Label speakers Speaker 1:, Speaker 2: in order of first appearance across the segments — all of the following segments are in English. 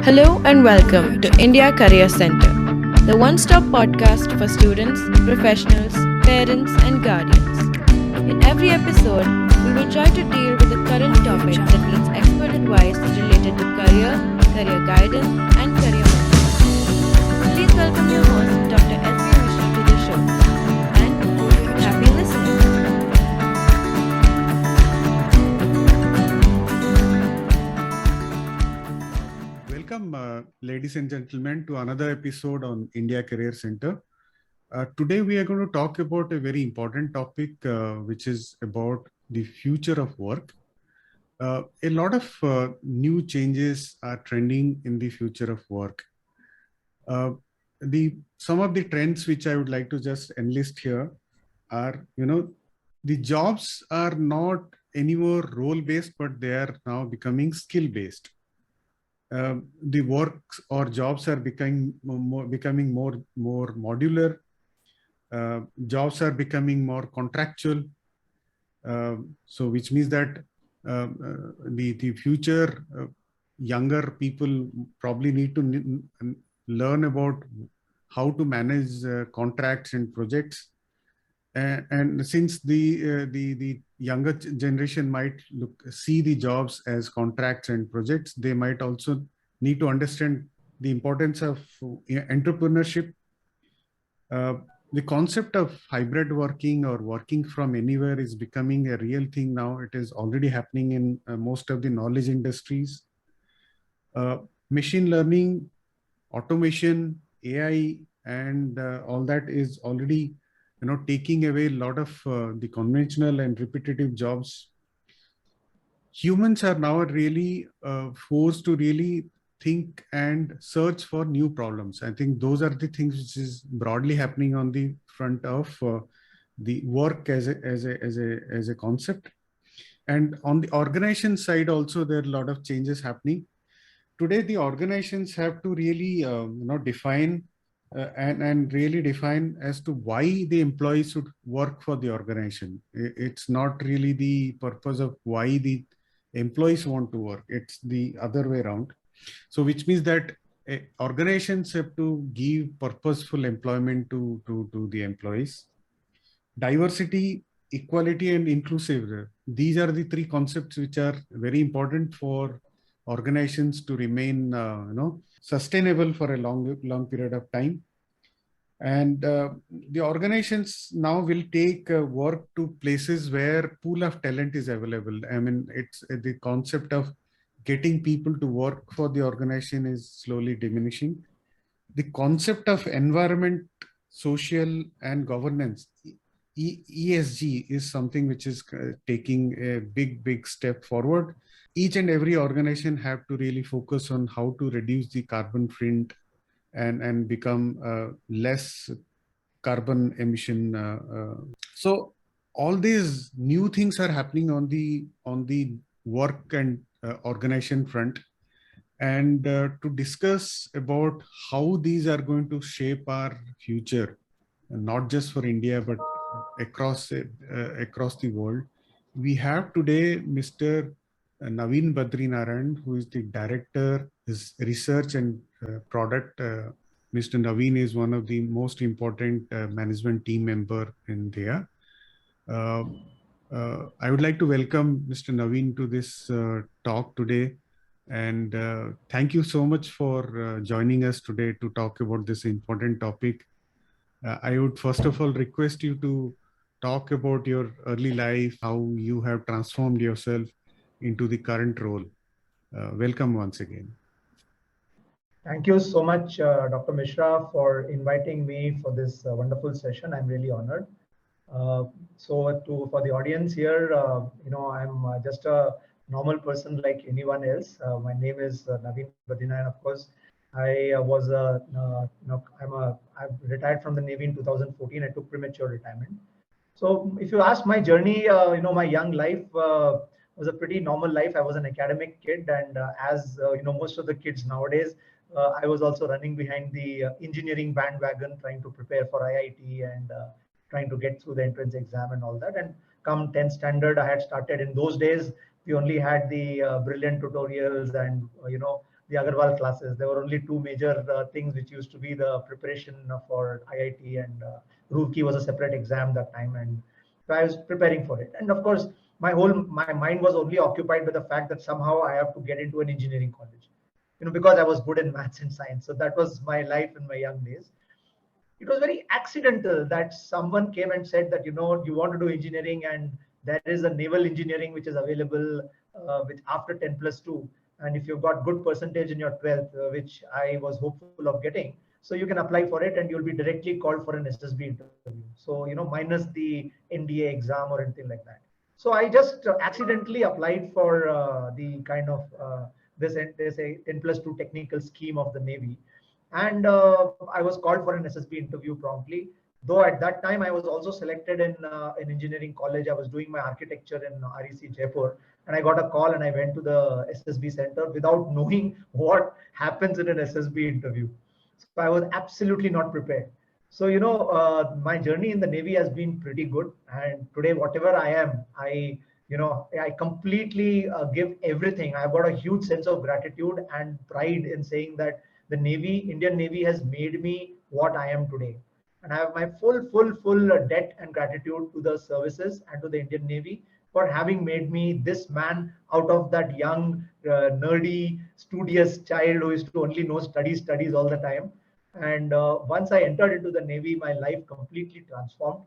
Speaker 1: Hello and welcome to India Career Center, the one-stop podcast for students, professionals, parents and guardians. In every episode, we will try to deal with a current topic that needs expert advice related to career guidance and career mentoring. Please welcome your host, Dr. S.B. Mishra, to the show. And happy listening.
Speaker 2: Welcome, ladies and gentlemen, to another episode on India Career Center. Today, we are going to talk about a very important topic, which is about the future of work. A lot of new changes are trending in the future of work. Some of the trends which I would like to just enlist here are, the jobs are not anymore role-based, but they are now becoming skill-based. The works or jobs are becoming more modular. Jobs are becoming more contractual. So which means that the future younger people probably need to learn about how to manage contracts and projects. And since the younger generation might see the jobs as contracts and projects, they might also need to understand the importance of entrepreneurship. The concept of hybrid working or working from anywhere is becoming a real thing now. It is already happening in most of the knowledge industries. Machine learning, automation, AI, and all that is already taking away a lot of the conventional and repetitive jobs. Humans are now really forced to really think and search for new problems. I think those are the things which is broadly happening on the front of the work as a concept. And on the organization side also, there are a lot of changes happening. Today, the organizations have to really define and really define as to why the employees should work for the organization. It's not really the purpose of why the employees want to work. It's the other way around. So which means that organizations have to give purposeful employment to the employees. Diversity, equality, and inclusive. These are the three concepts which are very important for organizations to remain sustainable for a long period of time. And the organizations now will take work to places where pool of talent is available. I mean, it's the concept of getting people to work for the organization is slowly diminishing. The concept of environment, social, and governance, ESG, is something which is taking a big step forward. Each and every organization have to really focus on how to reduce the carbon footprint and become less carbon emission. So all these new things are happening on the work and organization front. And to discuss about how these are going to shape our future, not just for India, but across the world, we have today Mr. Naveen Badrinarayan, who is the director, his research and product. Mr. Naveen is one of the most important management team member in there. I would like to welcome Mr. Naveen to this talk today. And thank you so much for joining us today to talk about this important topic. I would first of all request you to talk about your early life, how you have transformed yourself into the current role. Welcome once again.
Speaker 3: Thank you so much, Dr. Mishra, for inviting me for this wonderful session. I'm really honored. For the audience here, I'm just a normal person like anyone else. My name is Naveen Badrinarayan. Of course, I've retired from the Navy in 2014. I took premature retirement. So if you ask my journey, my young life was a pretty normal life. I was an academic kid, and as most of the kids nowadays, I was also running behind the engineering bandwagon, trying to prepare for IIT and trying to get through the entrance exam and all that. And come 10th standard, I had started. In those days, we only had the brilliant tutorials and the Agarwal classes. There were only two major things which used to be the preparation for IIT, and Roorkee was a separate exam that time, and so I was preparing for it. And of course, my mind was only occupied with the fact that somehow I have to get into an engineering college, because I was good in maths and science. So that was my life in my young days. It was very accidental that someone came and said that, you want to do engineering, and there is a naval engineering which is available which after 10 plus 2. And if you've got good percentage in your 12th, which I was hopeful of getting, so you can apply for it and you'll be directly called for an SSB interview. So, minus the NDA exam or anything like that. So I just accidentally applied for the kind of this 10 plus 2 technical scheme of the Navy. And I was called for an SSB interview promptly. Though at that time I was also selected in an engineering college. I was doing my architecture in REC Jaipur, and I got a call and I went to the SSB center without knowing what happens in an SSB interview. So I was absolutely not prepared. So, my journey in the Navy has been pretty good. And today, whatever I am, I completely give everything. I've got a huge sense of gratitude and pride in saying that the Indian Navy has made me what I am today. And I have my full debt and gratitude to the services and to the Indian Navy for having made me this man out of that young, nerdy, studious child who used to only know studies all the time. And once I entered into the Navy, my life completely transformed.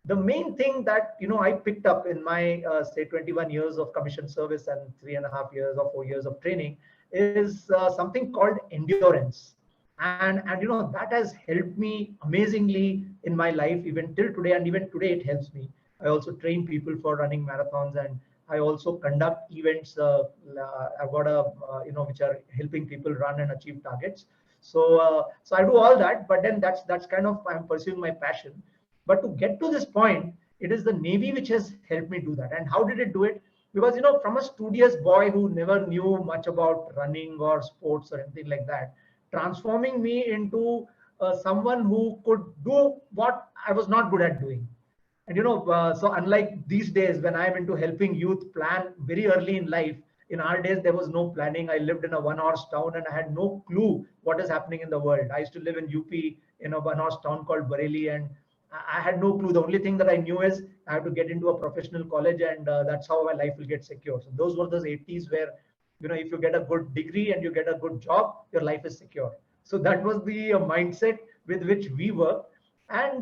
Speaker 3: The main thing that I picked up in my say 21 years of commissioned service and 3.5 years or 4 years of training is something called endurance. And that has helped me amazingly in my life even till today, and even today it helps me. I also train people for running marathons, and I also conduct events. I've got which are helping people run and achieve targets. So I do all that, but then that's kind of, I'm pursuing my passion. But to get to this point, it is the Navy which has helped me do that. And how did it do it? Because from a studious boy who never knew much about running or sports or anything like that, transforming me into someone who could do what I was not good at doing. And so unlike these days when I'm into helping youth plan very early in life, in our days, there was no planning. I lived in a one-horse town and I had no clue what is happening in the world. I used to live in UP in a one-horse town called Bareilly, and I had no clue. The only thing that I knew is I have to get into a professional college, and that's how my life will get secure. So those were those 80s where, if you get a good degree and you get a good job, your life is secure. So that was the mindset with which we worked. And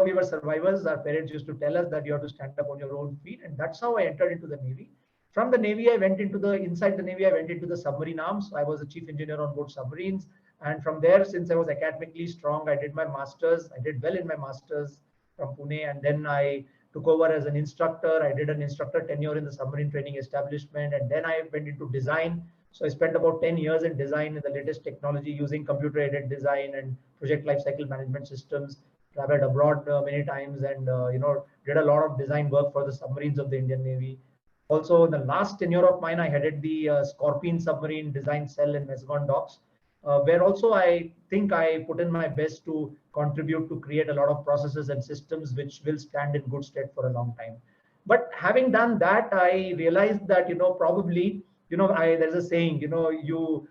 Speaker 3: we were survivors. Our parents used to tell us that you have to stand up on your own feet. And that's how I entered into the Navy. From the Navy, inside the Navy, I went into the submarine arms. I was a chief engineer on board submarines. And from there, since I was academically strong, I did my master's. I did well in my master's from Pune. And then I took over as an instructor. I did an instructor tenure in the submarine training establishment. And then I went into design. So I spent about 10 years in design in the latest technology using computer-aided design and project lifecycle management systems. Traveled abroad many times and, did a lot of design work for the submarines of the Indian Navy. Also, in the last tenure of mine, I headed the Scorpene submarine design cell in Mazagon Docks, where also I think I put in my best to contribute to create a lot of processes and systems which will stand in good stead for a long time. But having done that, I realized that, probably, there's a saying, you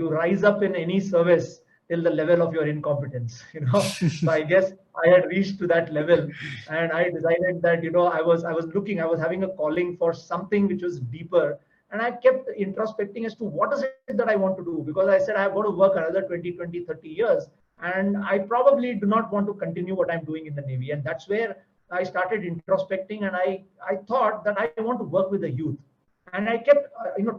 Speaker 3: rise up in any service till the level of your incompetence, So I guess I had reached to that level, and I decided that, I was having a calling for something which was deeper, and I kept introspecting as to what is it that I want to do, because I said I've got to work another 20, 30 years, and I probably do not want to continue what I'm doing in the Navy. And that's where I started introspecting, and I thought that I want to work with the youth. And I kept,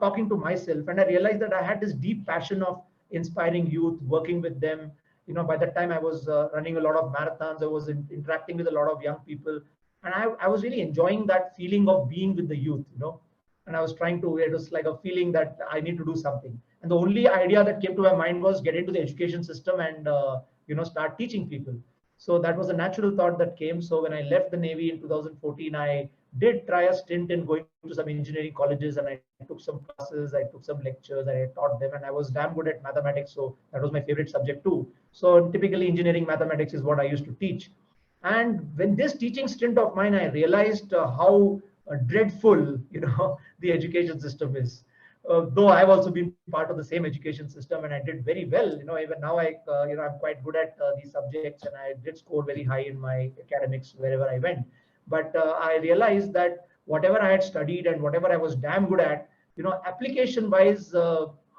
Speaker 3: talking to myself, and I realized that I had this deep passion of inspiring youth, working with them. By that time I was running a lot of marathons. I was interacting with a lot of young people, and I was really enjoying that feeling of being with the youth, and I was trying to, it was like a feeling that I need to do something. And the only idea that came to my mind was get into the education system and, start teaching people. So that was a natural thought that came. So when I left the Navy in 2014, I did try a stint in going to some engineering colleges, and I took some classes, I took some lectures, I taught them, and I was damn good at mathematics. So that was my favorite subject too. So typically engineering mathematics is what I used to teach. And when this teaching stint of mine, I realized how dreadful, the education system is. though I've also been part of the same education system and I did very well. Even now I'm quite good at these subjects and I did score very high in my academics wherever I went. But I realized that whatever I had studied and whatever I was damn good at, application wise,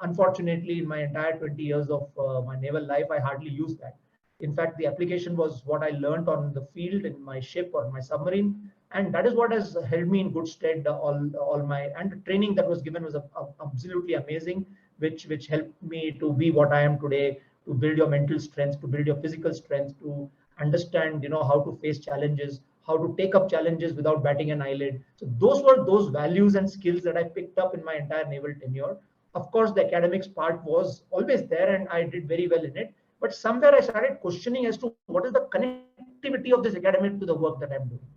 Speaker 3: unfortunately, in my entire 20 years of my naval life, I hardly used that. In fact, the application was what I learned on the field in my ship or my submarine, and that is what has held me in good stead. All my and the training that was given was absolutely amazing, which helped me to be what I am today, to build your mental strength, to build your physical strength, to understand how to face challenges, how to take up challenges without batting an eyelid. So those were those values and skills that I picked up in my entire naval tenure. Of course, the academics part was always there, and I did very well in it. But somewhere I started questioning as to what is the connectivity of this academic to the work that I'm doing,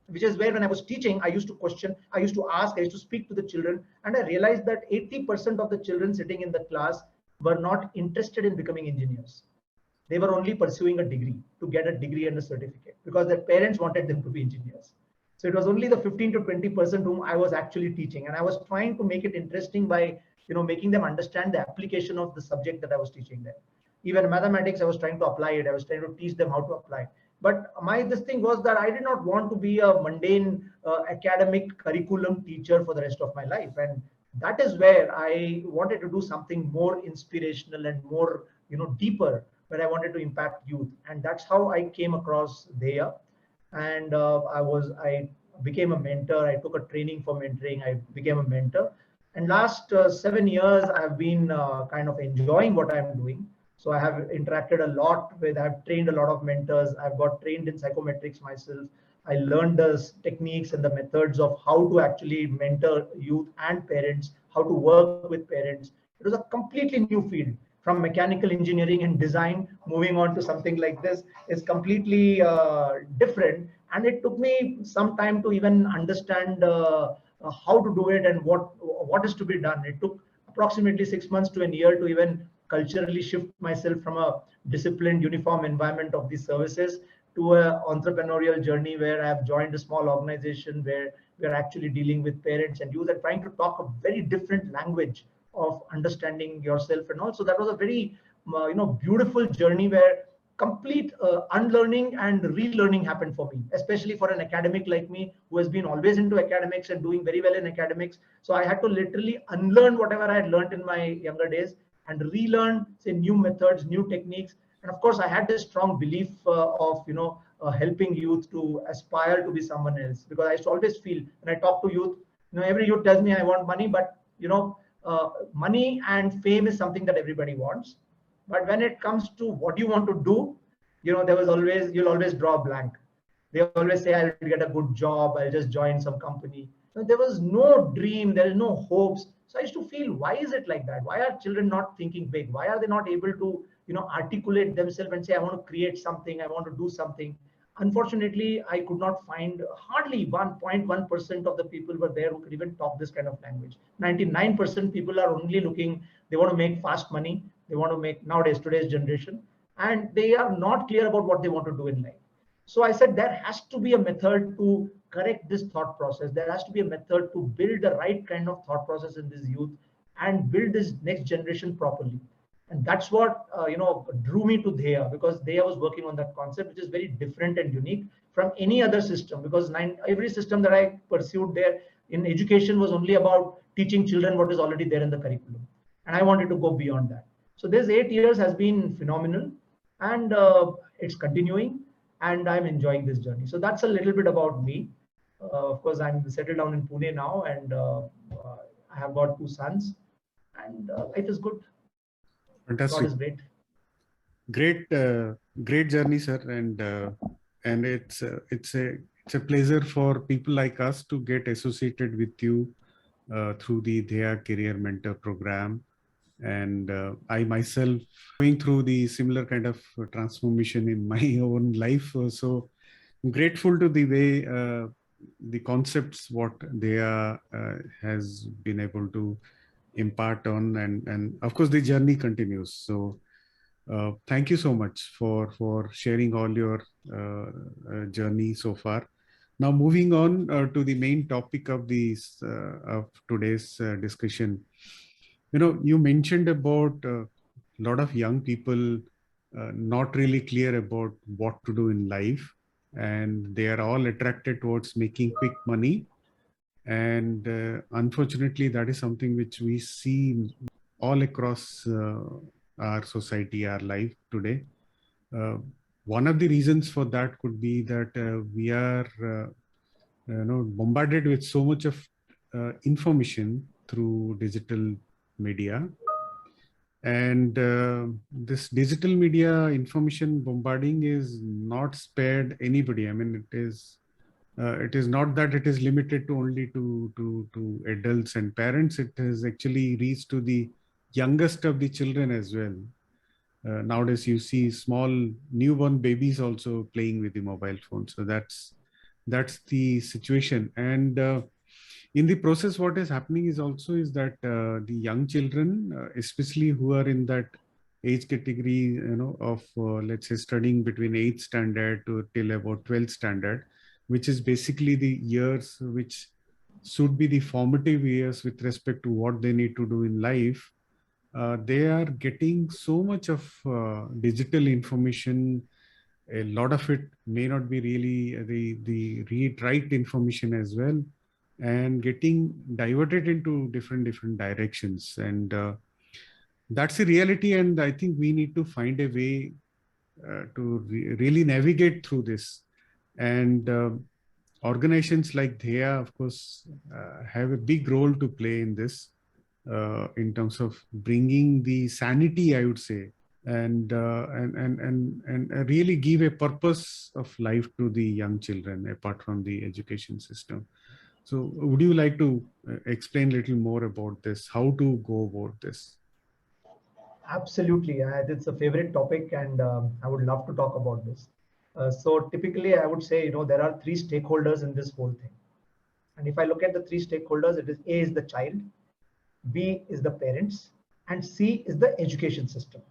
Speaker 3: which is where when I was teaching, I used to question, I used to ask, I used to speak to the children, and I realized that 80% of the children sitting in the class were not interested in becoming engineers. They were only pursuing a degree to get a degree and a certificate because their parents wanted them to be engineers. So it was only the 15 to 20% whom I was actually teaching, and I was trying to make it interesting by making them understand the application of the subject that I was teaching them. Even mathematics, I was trying to apply it. I was trying to teach them how to apply. But this thing was that I did not want to be a mundane academic curriculum teacher for the rest of my life, and that is where I wanted to do something more inspirational and more deeper, where I wanted to impact youth, and that's how I came across Dheya. And I became a mentor. I took a training for mentoring. I became a mentor, and last 7 years I've been kind of enjoying what I'm doing. So I have interacted a lot with, I've trained a lot of mentors. I've got trained in psychometrics myself. I learned the techniques and the methods of how to actually mentor youth and parents, how to work with parents. It was a completely new field. From mechanical engineering and design, moving on to something like this is completely different. And it took me some time to even understand how to do it and what is to be done. It took approximately 6 months to a year to even culturally shift myself from a disciplined uniform environment of these services to an entrepreneurial journey where I have joined a small organization where we are actually dealing with parents and youth and trying to talk a very different language of understanding yourself. And also that was a very beautiful journey where complete unlearning and relearning happened for me, especially for an academic like me who has been always into academics and doing very well in academics. So I had to literally unlearn whatever I had learned in my younger days and relearn, say, new methods, new techniques. And of course, I had this strong belief of helping youth to aspire to be someone else, because I used to always feel when I talk to youth, every youth tells me I want money, but money and fame is something that everybody wants. But when it comes to what you want to do, you'll always draw a blank. They always say, I'll get a good job, I'll just join some company. There was no dream, there is no hopes. So I used to feel, why is it like that? Why are children not thinking big? Why are they not able to, articulate themselves and say, I want to create something, I want to do something? Unfortunately, I could not find, hardly 1.1% of the people were there who could even talk this kind of language. 99% people are only looking, they want to make fast money. They want to make today's generation, and they are not clear about what they want to do in life. So I said there has to be a method to correct this thought process. There has to be a method to build the right kind of thought process in this youth and build this next generation properly. And that's what drew me to Dheya, because Dheya was working on that concept, which is very different and unique from any other system. Because every system that I pursued there in education was only about teaching children what is already there in the curriculum, and I wanted to go beyond that. So this 8 years has been phenomenal, and it's continuing, and I'm enjoying this journey. So that's a little bit about me. Of course, I'm settled down in Pune now, and I have got 2 sons, and life is good.
Speaker 2: Fantastic.
Speaker 3: God is great.
Speaker 2: Great journey, sir, and it's a pleasure for people like us to get associated with you through the Dheya Career Mentor Program. And I myself going through the similar kind of transformation in my own life. So I'm grateful to the way the concepts what Dheya has been able to impart on, and of course the journey continues. So thank you so much for sharing all your journey so far. Now, moving on to the main topic of today's discussion. You mentioned about a lot of young people not really clear about what to do in life, and they are all attracted towards making quick money. And unfortunately, that is something which we see all across our society, our life today. One of the reasons for that could be that we are bombarded with so much of information through digital media, and this digital media information bombarding is not spared anybody. I mean, it is not that it is limited to only to adults and parents. It has actually reached to the youngest of the children as well. Nowadays, you see small newborn babies also playing with the mobile phone. So that's the situation. And in the process, what is happening is that the young children, especially who are in that age category, of let's say studying between 8th standard to till about 12th standard, which is basically the years which should be the formative years with respect to what they need to do in life. They are getting so much of digital information. A lot of it may not be really the right information as well, and getting diverted into different directions. And that's the reality. And I think we need to find a way to really navigate through this. And organizations like Dheya, of course, have a big role to play in this, in terms of bringing the sanity, I would say, and really give a purpose of life to the young children apart from the education system. So would you like to explain a little more about this, how to go about this?
Speaker 3: Absolutely. It's a favorite topic, and I would love to talk about this. So typically, I would say, there are three stakeholders in this whole thing. And if I look at the three stakeholders, it is A is the child, B is the parents, and C is the education system.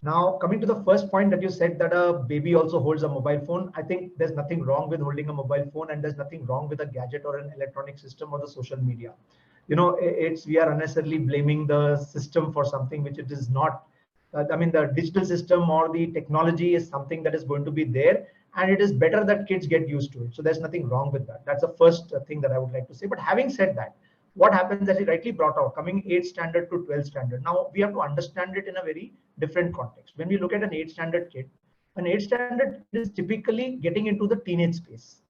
Speaker 3: Now, coming to the first point that you said, that a baby also holds a mobile phone, I think there's nothing wrong with holding a mobile phone, and there's nothing wrong with a gadget or an electronic system or the social media. We are unnecessarily blaming the system for something which it is not. I mean, the digital system or the technology is something that is going to be there, and it is better that kids get used to it. So there's nothing wrong with that. That's the first thing that I would like to say. But having said that, what happens, as you rightly brought out, coming 8th standard to 12th standard, now we have to understand it in a very different context. When we look at an 8th standard kid, an 8th standard kid is typically getting into the teenage space.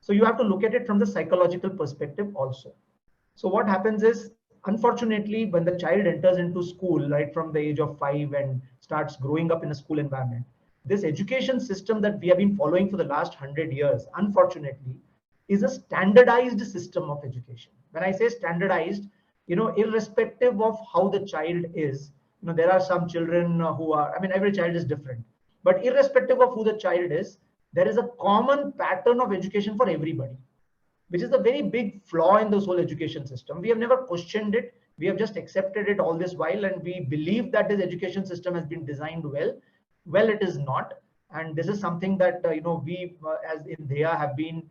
Speaker 3: So you have to look at it from the psychological perspective also. So what happens is, unfortunately, when the child enters into school right from the age of 5 and starts growing up in a school environment, this education system that we have been following for the last 100 years, unfortunately, is a standardized system of education. When I say standardized, irrespective of how the child is, there are some children who are, I mean, every child is different, but irrespective of who the child is, there is a common pattern of education for everybody, which is a very big flaw in this whole education system. We have never questioned it. We have just accepted it all this while, and we believe that this education system has been designed well. Well, it is not. And this is something that, we as in Dheya have been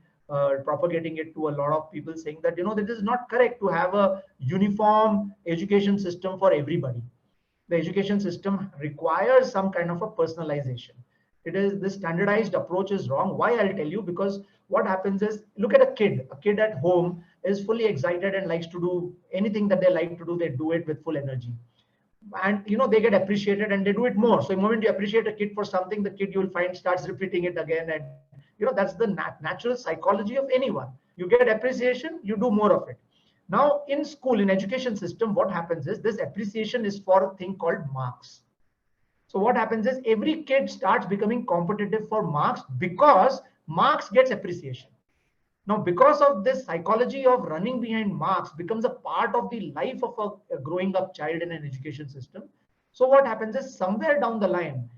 Speaker 3: propagating it to a lot of people, saying that, that is not correct to have a uniform education system for everybody. The education system requires some kind of a personalization. The standardized approach is wrong. Why? I'll tell you, because what happens is, look at a kid at home is fully excited and likes to do anything that they like to do. They do it with full energy, and they get appreciated and they do it more. So the moment you appreciate a kid for something, the kid, you'll find, starts repeating it again. And that's the natural psychology of anyone. You get appreciation, you do more of it. Now in school, in education system, what happens is, this appreciation is for a thing called marks. So what happens is, every kid starts becoming competitive for marks because marks gets appreciation. Now, because of this psychology of running behind marks becomes a part of the life of a growing up child in an education system. So what happens is, somewhere down the line,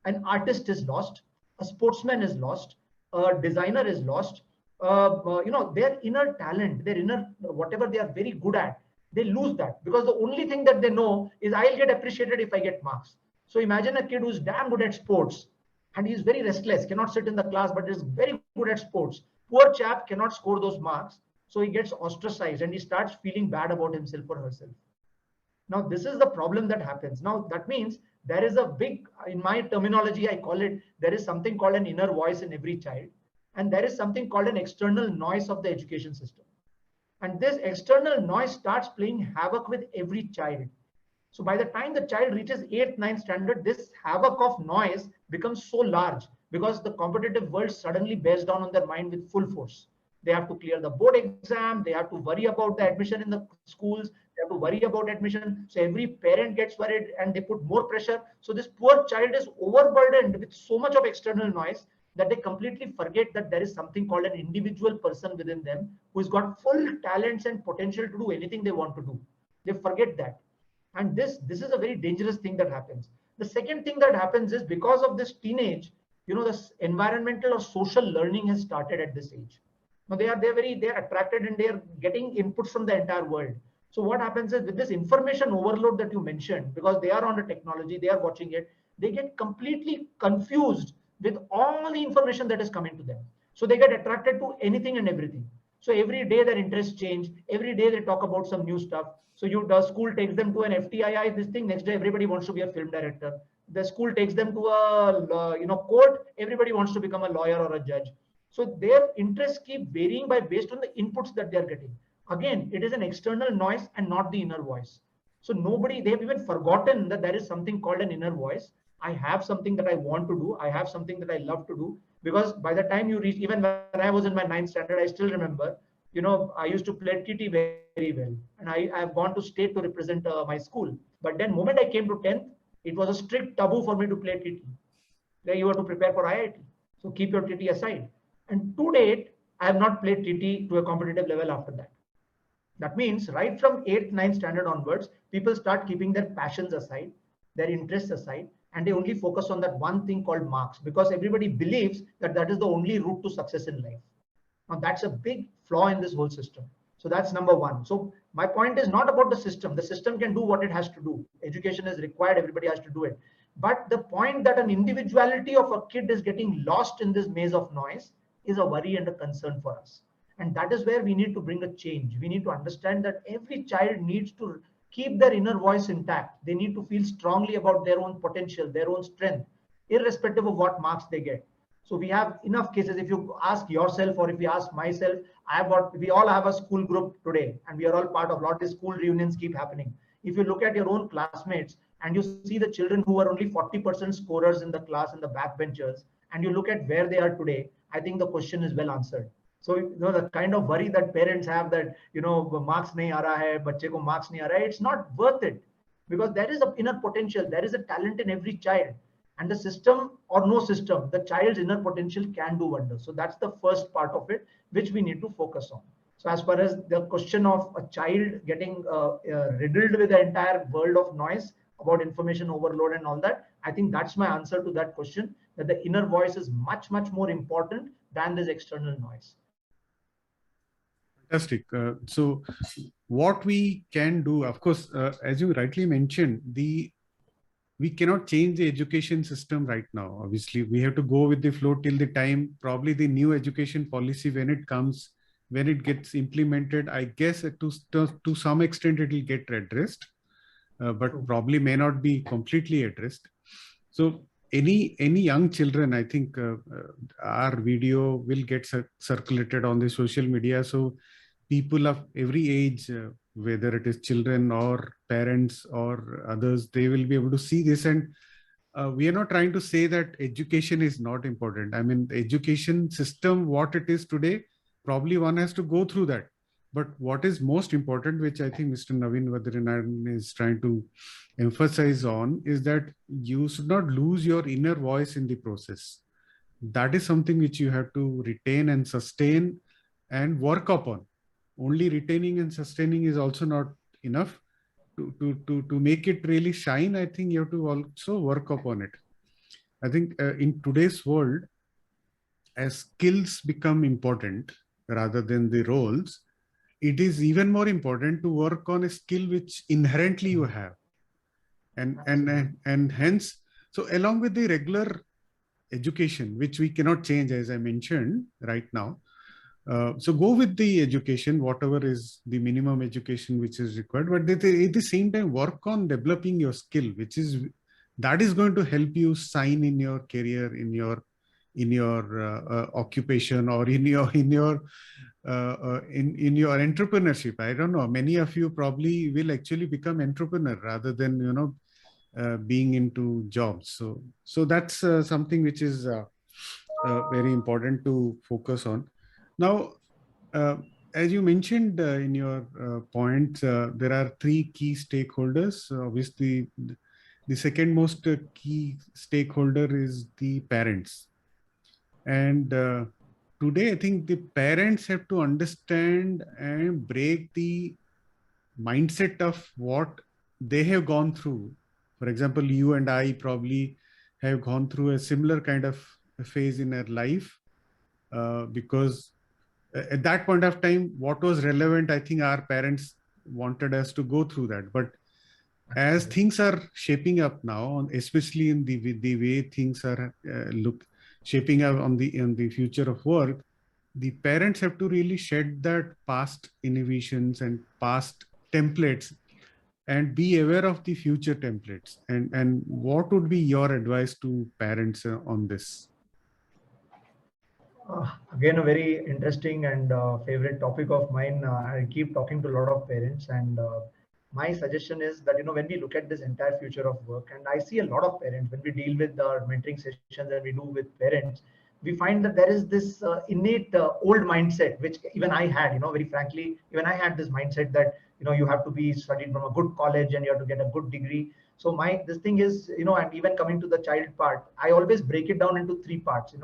Speaker 3: an artist is lost, a sportsman is lost, a designer is lost. Their inner talent, their inner, whatever they are very good at, they lose that, because the only thing that they know is, I'll get appreciated if I get marks. So imagine a kid who's damn good at sports, and he's very restless, cannot sit in the class, but is very good at sports. poor chap cannot score those marks, so he gets ostracized and he starts feeling bad about himself or herself. Now, this is the problem that happens. Now, that means there is a big, in my terminology, I call it, there is something called an inner voice in every child, and there is something called an external noise of the education system. And this external noise starts playing havoc with every child. So by the time the child reaches 8th, 9th standard, this havoc of noise becomes so large because the competitive world suddenly bears down on their mind with full force. They have to clear the board exam, they have to worry about the admission in the schools, they have to worry about admission. So every parent gets worried and they put more pressure. So this poor child is overburdened with so much of external noise that they completely forget that there is something called an individual person within them who's got full talents and potential to do anything they want to do. They forget that. And this is a very dangerous thing that happens. The second thing that happens is because of this teenage, this environmental or social learning has started at this age. Now they're attracted and they're getting inputs from the entire world. So what happens is with this information overload that you mentioned, because they are on the technology, they are watching it, they get completely confused with all the information that is coming to them. So they get attracted to anything and everything. So every day their interests change. Every day they talk about some new stuff. So the school takes them to an FTII, this thing. Next day everybody wants to be a film director. The school takes them to a court. Everybody wants to become a lawyer or a judge. So their interests keep varying based on the inputs that they are getting. Again, it is an external noise and not the inner voice. So they have even forgotten that there is something called an inner voice. I have something that I want to do. I have something that I love to do. Because by the time you reach, even when I was in my 9th standard, I still remember, I used to play TT very well. And I have gone to state to represent my school. But then moment I came to 10th, it was a strict taboo for me to play TT. There you have to prepare for IIT. So keep your TT aside. And to date, I have not played TT to a competitive level after that. That means right from 8th, 9th standard onwards, people start keeping their passions aside, their interests aside, and they only focus on that one thing called marks because everybody believes that that is the only route to success in life. Now that's a big flaw in this whole system. So that's number one. So my point is not about the system. The system can do what it has to do. Education is required. Everybody has to do it. But the point that an individuality of a kid is getting lost in this maze of noise is a worry and a concern for us. And that is where we need to bring a change. We need to understand that every child needs to keep their inner voice intact. They need to feel strongly about their own potential, their own strength, irrespective of what marks they get. So we have enough cases. If you ask yourself or if you ask myself, we all have a school group today and we are all part of a lot of school reunions keep happening. If you look at your own classmates and you see the children who are only 40% scorers in the class and the backbenchers, and you look at where they are today, I think the question is well answered. So the kind of worry that parents have that marks nahi aa raha hai, bacche ko marks nahi aa raha hai, it's not worth it because there is an inner potential, there is a talent in every child, and the system or no system, the child's inner potential can do wonders. So that's the first part of it which we need to focus on. So as far as the question of a child getting riddled with the entire world of noise about information overload and all that, I think that's my answer to that question, that the inner voice is much, much more important than this external noise.
Speaker 2: Fantastic. So what we can do, of course, as you rightly mentioned, we cannot change the education system right now. Obviously, we have to go with the flow till the time, probably the new education policy, when it comes, when it gets implemented, I guess to some extent it will get addressed, but probably may not be completely addressed. So any young children, I think our video will get circulated on the social media. So people of every age, whether it is children or parents or others, they will be able to see this. And we are not trying to say that education is not important. I mean, the education system, what it is today, probably one has to go through that. But what is most important, which I think Mr. Naveen Vaidyanathan is trying to emphasize on, is that you should not lose your inner voice in the process. That is something which you have to retain and sustain and work upon. Only retaining and sustaining is also not enough. To make it really shine, I think you have to also work upon it. I think in today's world, as skills become important rather than the roles, it is even more important to work on a skill which inherently you have. And hence, so along with the regular education, which we cannot change, as I mentioned right now, So go with the education, whatever is the minimum education which is required, but at the same time work on developing your skill, which is that is going to help you shine in your career, in your occupation, or in your in your entrepreneurship. I don't know. Many of you probably will actually become entrepreneur rather than being into jobs. So that's something which is very important to focus on. Now, as you mentioned in your point, there are three key stakeholders. Obviously, the second most key stakeholder is the parents. And today, I think the parents have to understand and break the mindset of what they have gone through. For example, you and I probably have gone through a similar kind of phase in our life, because at that point of time, what was relevant, I think our parents wanted us to go through that. But as things are shaping up now, especially in the way things are shaping up on the future of work, the parents have to really shed that past innovations and past templates and be aware of the future templates. And what would be your advice to parents on this?
Speaker 3: Again, a very interesting and favorite topic of mine. I keep talking to a lot of parents, and my suggestion is that when we look at this entire future of work, and I see a lot of parents when we deal with our mentoring sessions that we do with parents, we find that there is this innate old mindset which even I had. Very frankly, even I had this mindset that you have to be studied from a good college and you have to get a good degree. So this thing is, and even coming to the child part, I always break it down into three parts.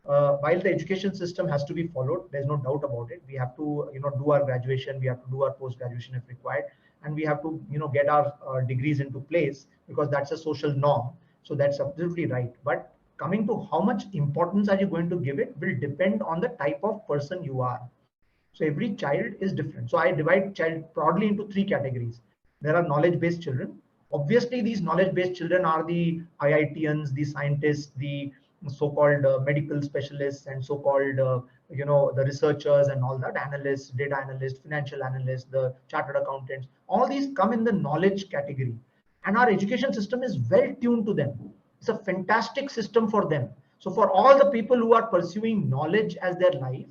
Speaker 3: While the education system has to be followed, there's no doubt about it. We have to do our graduation, we have to do our post graduation if required, and we have to get our degrees into place, because that's a social norm. So that's absolutely right. But coming to how much importance are you going to give it will depend on the type of person you are. So every child is different. So I divide child broadly into three categories. There are knowledge based children. Obviously these knowledge based children are the IITians, the scientists, the so-called medical specialists, and so-called the researchers and all that, analysts, data analysts, financial analysts, the chartered accountants. All these come in the knowledge category, and our education system is well tuned to them. It's a fantastic system for them. So for all the people who are pursuing knowledge as their life,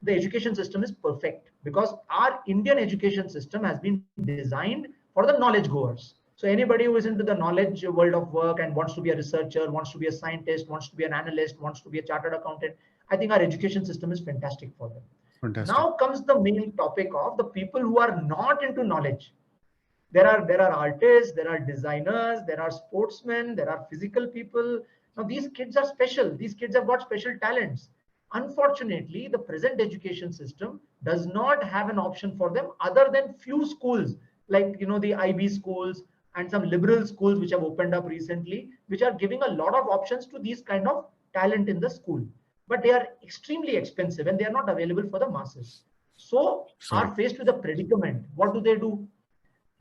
Speaker 3: the education system is perfect, because our Indian education system has been designed for the knowledge goers. So anybody who is into the knowledge world of work and wants to be a researcher, wants to be a scientist, wants to be an analyst, wants to be a chartered accountant, I think our education system is fantastic for them.
Speaker 2: Fantastic.
Speaker 3: Now comes the main topic of the people who are not into knowledge. There are artists, there are designers, there are sportsmen, there are physical people. Now these kids are special. These kids have got special talents. Unfortunately, the present education system does not have an option for them other than few schools, like the IB schools and some liberal schools which have opened up recently, which are giving a lot of options to these kind of talent in the school. But they are extremely expensive and they are not available for the masses. So are faced with a predicament. What do?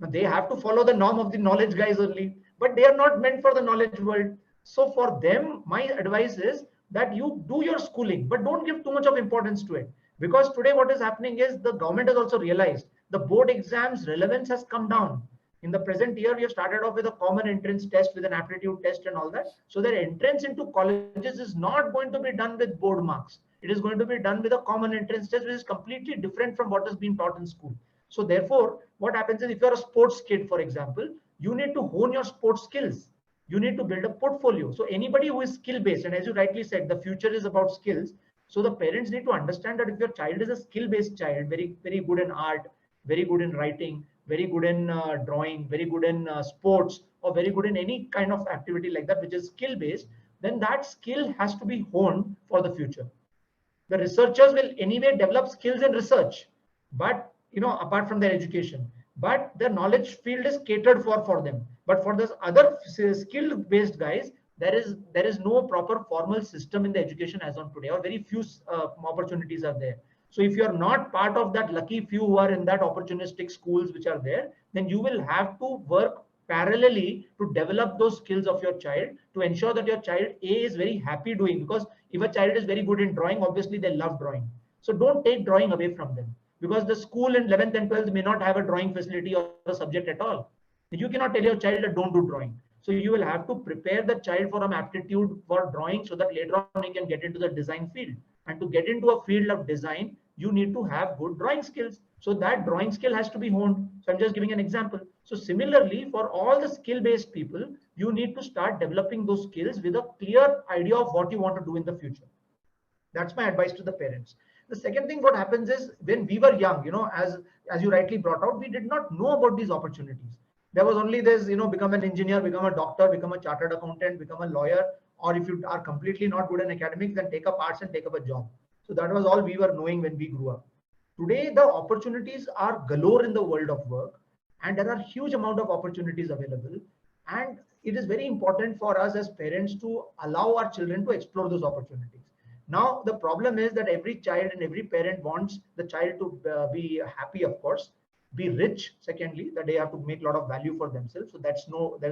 Speaker 3: They have to follow the norm of the knowledge guys only, but they are not meant for the knowledge world. So for them, my advice is that you do your schooling, but don't give too much of importance to it. Because today what is happening is the government has also realized the board exams relevance has come down. In the present year, we have started off with a common entrance test with an aptitude test and all that. So their entrance into colleges is not going to be done with board marks. It is going to be done with a common entrance test, which is completely different from what has been taught in school. So therefore, what happens is if you're a sports kid, for example, you need to hone your sports skills. You need to build a portfolio. So anybody who is skill-based, and as you rightly said, the future is about skills. So the parents need to understand that if your child is a skill-based child, very, very good in art, very good in writing, very good in drawing, very good in sports, or very good in any kind of activity like that, which is skill-based, then that skill has to be honed for the future. The researchers will anyway develop skills in research, but apart from their education, but their knowledge field is catered for them. But for this other skill-based guys, there is no proper formal system in the education as on today, or very few opportunities are there. So if you are not part of that lucky few who are in that opportunistic schools which are there, then you will have to work parallelly to develop those skills of your child, to ensure that your child is very happy doing. Because if a child is very good in drawing, obviously they love drawing. So don't take drawing away from them, because the school in 11th and 12th may not have a drawing facility or a subject at all. You cannot tell your child that don't do drawing. So you will have to prepare the child for an aptitude for drawing, so that later on he can get into the design field. And to get into a field of design, you need to have good drawing skills. So that drawing skill has to be honed. So I'm just giving an example. So similarly, for all the skill-based people, you need to start developing those skills with a clear idea of what you want to do in the future. That's my advice to the parents. The second thing, what happens is, when we were young, as you rightly brought out, we did not know about these opportunities. There was only this, become an engineer, become a doctor, become a chartered accountant, become a lawyer, or if you are completely not good in academics, then take up arts and take up a job. So that was all we were knowing when we grew up. Today, the opportunities are galore in the world of work, and there are huge amount of opportunities available. And it is very important for us as parents to allow our children to explore those opportunities. Now, the problem is that every child and every parent wants the child to be happy, of course, be rich. Secondly, that they have to make a lot of value for themselves. So there's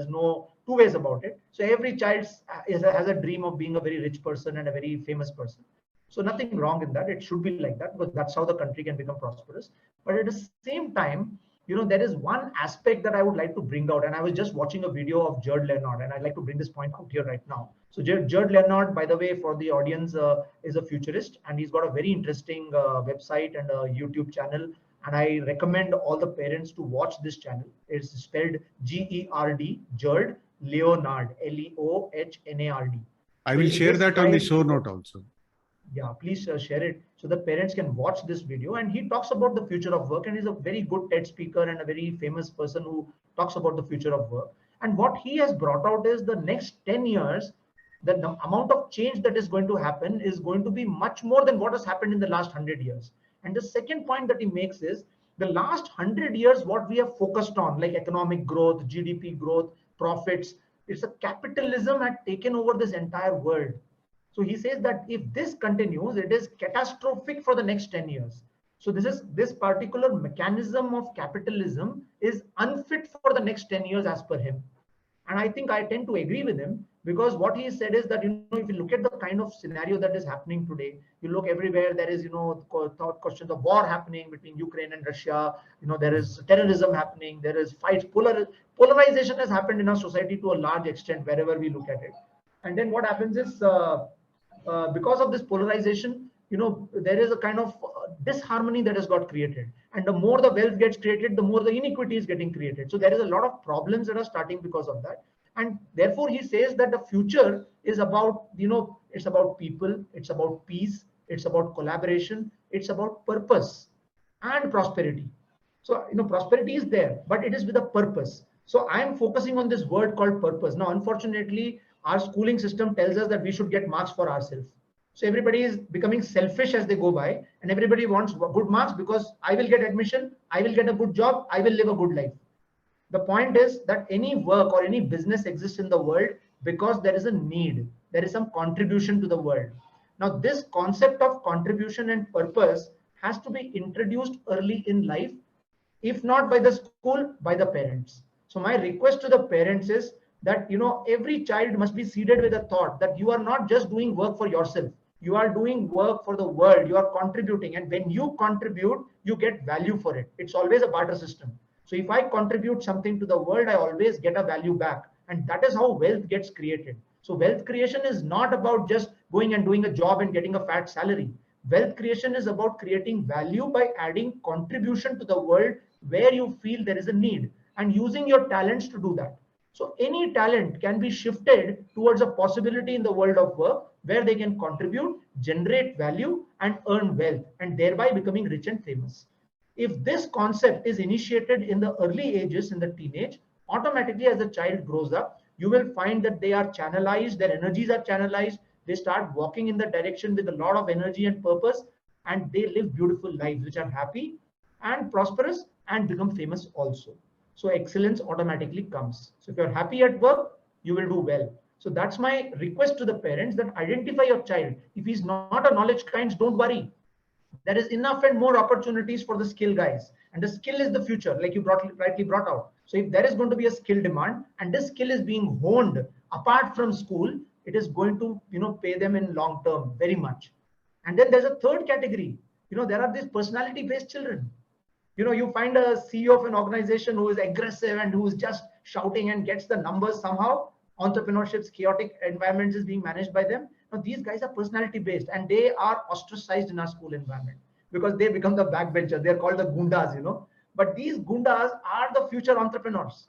Speaker 3: no two ways about it. So every child has a dream of being a very rich person and a very famous person. So nothing wrong in that. It should be like that, because that's how the country can become prosperous. But at the same time, there is one aspect that I would like to bring out. And I was just watching a video of Jared Leonard, and I'd like to bring this point out here right now. So Jared Leonard, by the way, for the audience, is a futurist, and he's got a very interesting website and a YouTube channel. And I recommend all the parents to watch this channel. It's spelled Gerd, Jared Leonard, Leonard.
Speaker 2: I will share that on the show note also.
Speaker 3: Yeah, please share it so that parents can watch this video. And he talks about the future of work, and he's a very good TED speaker and a very famous person who talks about the future of work. And what he has brought out is, the next 10 years, the amount of change that is going to happen is going to be much more than what has happened in the last 100 years. And the second point that he makes is, the last 100 years, what we have focused on, like economic growth, GDP growth, profits, it's a capitalism had taken over this entire world. So he says that if this continues, it is catastrophic for the next 10 years. So this particular mechanism of capitalism is unfit for the next 10 years as per him. And I think I tend to agree with him, because what he said is that, if you look at the kind of scenario that is happening today, you look everywhere, there is, questions of war happening between Ukraine and Russia, there is terrorism happening, there is fights, polarization has happened in our society to a large extent wherever we look at it. And then what happens is, because of this polarization, there is a kind of disharmony that has got created. And the more the wealth gets created, the more the inequity is getting created. So there is a lot of problems that are starting because of that. And therefore, he says that the future is about, it's about people, it's about peace, it's about collaboration, it's about purpose and prosperity. So, prosperity is there, but it is with a purpose. So I am focusing on this word called purpose. Now, unfortunately, our schooling system tells us that we should get marks for ourselves. So everybody is becoming selfish as they go by, and everybody wants good marks because I will get admission, I will get a good job, I will live a good life. The point is that any work or any business exists in the world because there is a need, there is some contribution to the world. Now, this concept of contribution and purpose has to be introduced early in life, if not by the school, by the parents. So my request to the parents is that, every child must be seeded with a thought that you are not just doing work for yourself. You are doing work for the world. You are contributing. And when you contribute, you get value for it. It's always a barter system. So if I contribute something to the world, I always get a value back. And that is how wealth gets created. So wealth creation is not about just going and doing a job and getting a fat salary. Wealth creation is about creating value by adding contribution to the world where you feel there is a need and using your talents to do that. So any talent can be shifted towards a possibility in the world of work where they can contribute, generate value, and earn wealth, and thereby becoming rich and famous. If this concept is initiated in the early ages, in the teenage, automatically as the child grows up, you will find that they are channelized, their energies are channelized, they start walking in the direction with a lot of energy and purpose, and they live beautiful lives which are happy and prosperous and become famous also. So excellence automatically comes. So if you're happy at work, you will do well. So that's my request to the parents, that identify your child. If he's not a knowledge kind, don't worry. There is enough and more opportunities for the skill guys. And the skill is the future, like you rightly brought out. So if there is going to be a skill demand and this skill is being honed apart from school, it is going to pay them in long term very much. And then there's a third category. there are these personality based children. You find a CEO of an organization who is aggressive and who is just shouting and gets the numbers somehow. Entrepreneurship's chaotic environments is being managed by them. Now these guys are personality based and they are ostracized in our school environment because they become the backbenchers. They're called the gundas. But these gundas are the future entrepreneurs.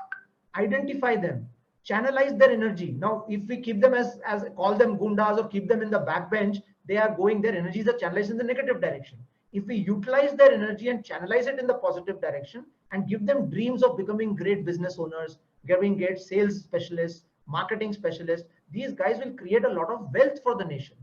Speaker 3: Identify them, channelize their energy. Now if we keep them as call them gundas or keep them in the backbench, they are going, their energies are channelized in the negative direction. If we utilize their energy and channelize it in the positive direction and give them dreams of becoming great business owners, giving great sales specialists, marketing specialists, these guys will create a lot of wealth for the nation.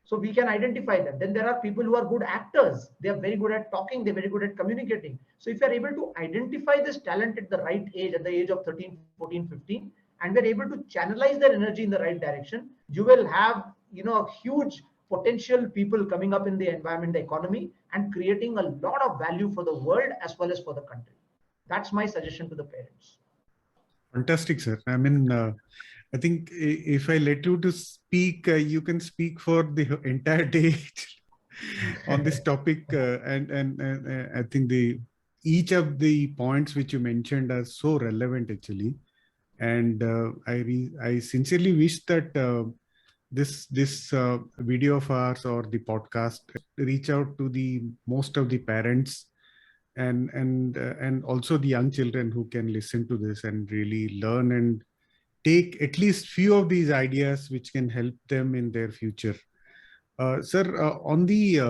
Speaker 3: So we can identify them. Then there are people who are good actors. They are very good at talking. They're very good at communicating. So if you're able to identify this talent at the right age, at the age of 13, 14, 15, and we're able to channelize their energy in the right direction, you will have, huge potential people coming up in the environment, the economy, and creating a lot of value for the world as well as for the country. That's my suggestion to the parents.
Speaker 2: Fantastic, sir. I mean, I think if I let you to speak, you can speak for the entire day on this topic. And I think each of the points which you mentioned are so relevant actually. And I sincerely wish that this video of ours or the podcast reach out to the most of the parents and also the young children who can listen to this and really learn and take at least few of these ideas which can help them in their future. Sir, on the,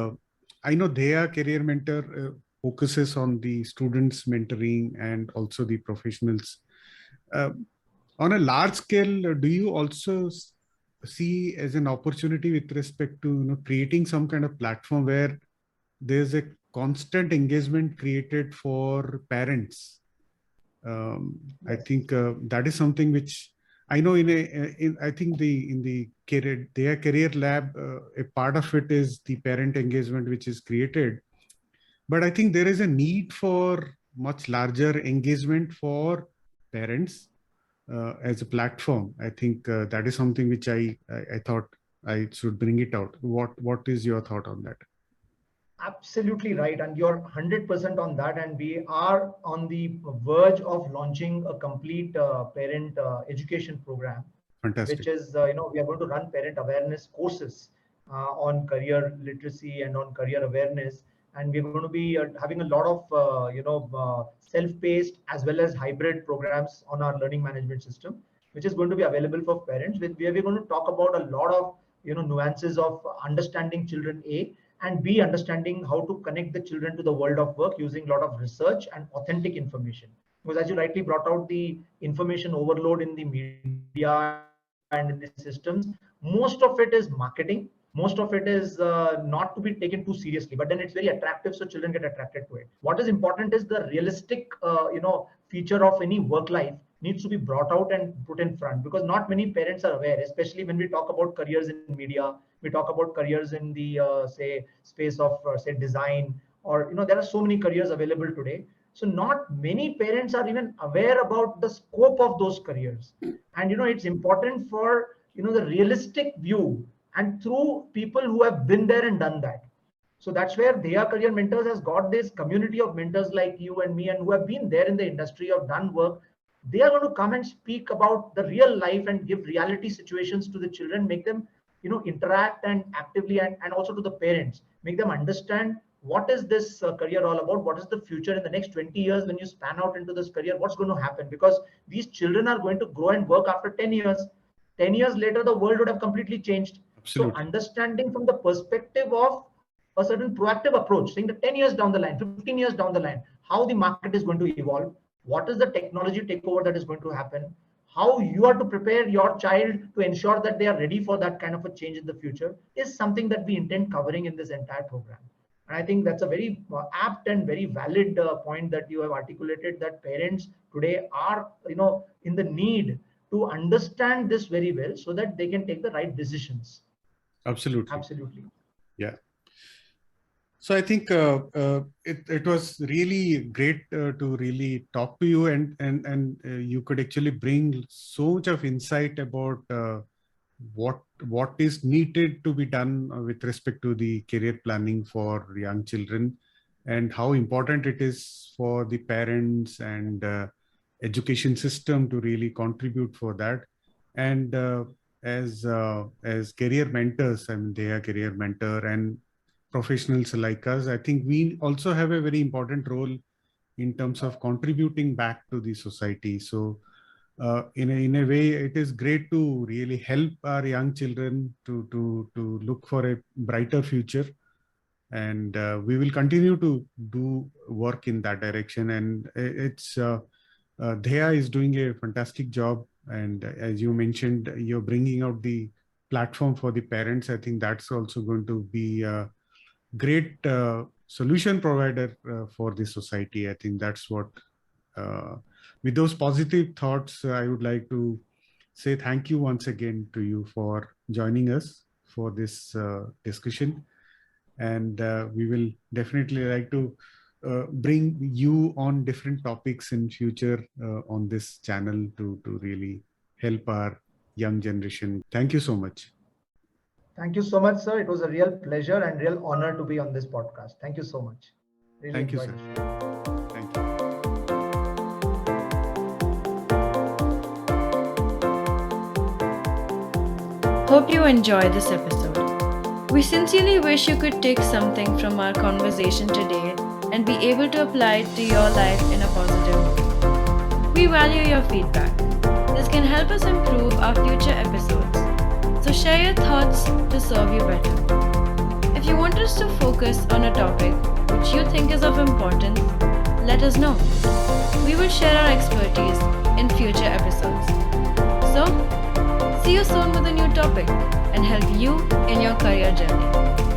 Speaker 2: I know Dheya Career Mentor focuses on the students mentoring and also the professionals. On a large scale, do you also see as an opportunity with respect to creating some kind of platform where there's a constant engagement created for parents? I think that is something which I know I think in the Dheya Career Lab, a part of it is the parent engagement which is created. But I think there is a need for much larger engagement for parents as a platform. I think that is something which I thought I should bring it out. What is your thought on that?
Speaker 3: Absolutely right, and you're 100% on that. And we are on the verge of launching a complete parent education program.
Speaker 2: Fantastic.
Speaker 3: Which is, we are going to run parent awareness courses on career literacy and on career awareness. And we're going to be having a lot of, self-paced as well as hybrid programs on our learning management system, which is going to be available for parents, where we're going to talk about a lot of, nuances of understanding children, A, and B, understanding how to connect the children to the world of work using a lot of research and authentic information. Because as you rightly brought out, the information overload in the media and in the systems, most of it is marketing. Most of it is not to be taken too seriously, but then it's very attractive, so children get attracted to it. What is important is the realistic, feature of any work life needs to be brought out and put in front, because not many parents are aware, especially when we talk about careers in media, we talk about careers in the say space of say design, or there are so many careers available today. So not many parents are even aware about the scope of those careers. And it's important for the realistic view and through people who have been there and done that. So that's where Dheya Career Mentors has got this community of mentors like you and me, and who have been there in the industry, have done work. They are going to come and speak about the real life and give reality situations to the children, make them interact and actively, and also to the parents, make them understand what is this career all about, what is the future in the next 20 years when you span out into this career, what's going to happen, because these children are going to grow and work after 10 years. 10 years later, the world would have completely changed. Absolutely. So understanding from the perspective of a certain proactive approach, saying that 10 years down the line, 15 years down the line, how the market is going to evolve, what is the technology takeover that is going to happen, how you are to prepare your child to ensure that they are ready for that kind of a change in the future, is something that we intend covering in this entire program. And I think that's a very apt and very valid point that you have articulated, that parents today are in the need to understand this very well so that they can take the right decisions. Absolutely.
Speaker 2: Yeah. So I think it was really great to really talk to you, and you could actually bring so much of insight about what is needed to be done with respect to the career planning for young children, and how important it is for the parents and education system to really contribute for that. And as career mentors, I mean, they are career mentor and professionals like us, I think we also have a very important role in terms of contributing back to the society. So in a way, it is great to really help our young children to look for a brighter future. And we will continue to do work in that direction. And it's Dheya is doing a fantastic job. And as you mentioned, you're bringing out the platform for the parents. I think that's also going to be a great solution provider for the society. I think that's what, with those positive thoughts, I would like to say thank you once again to you for joining us for this discussion. And we will definitely like to bring you on different topics in future on this channel to really help our young generation. Thank you so much.
Speaker 3: Thank you so much, sir. It was a real pleasure and real honor to be on this podcast. Thank you so much. Really
Speaker 2: Thank you,
Speaker 3: enjoyed
Speaker 2: sir.
Speaker 3: it.
Speaker 2: Thank you.
Speaker 1: Hope you enjoyed this episode. We sincerely wish you could take something from our conversation today and be able to apply it to your life in a positive way. We value your feedback. This can help us improve our future episodes. So share your thoughts to serve you better. If you want us to focus on a topic which you think is of importance, let us know. We will share our expertise in future episodes. So, see you soon with a new topic and help you in your career journey.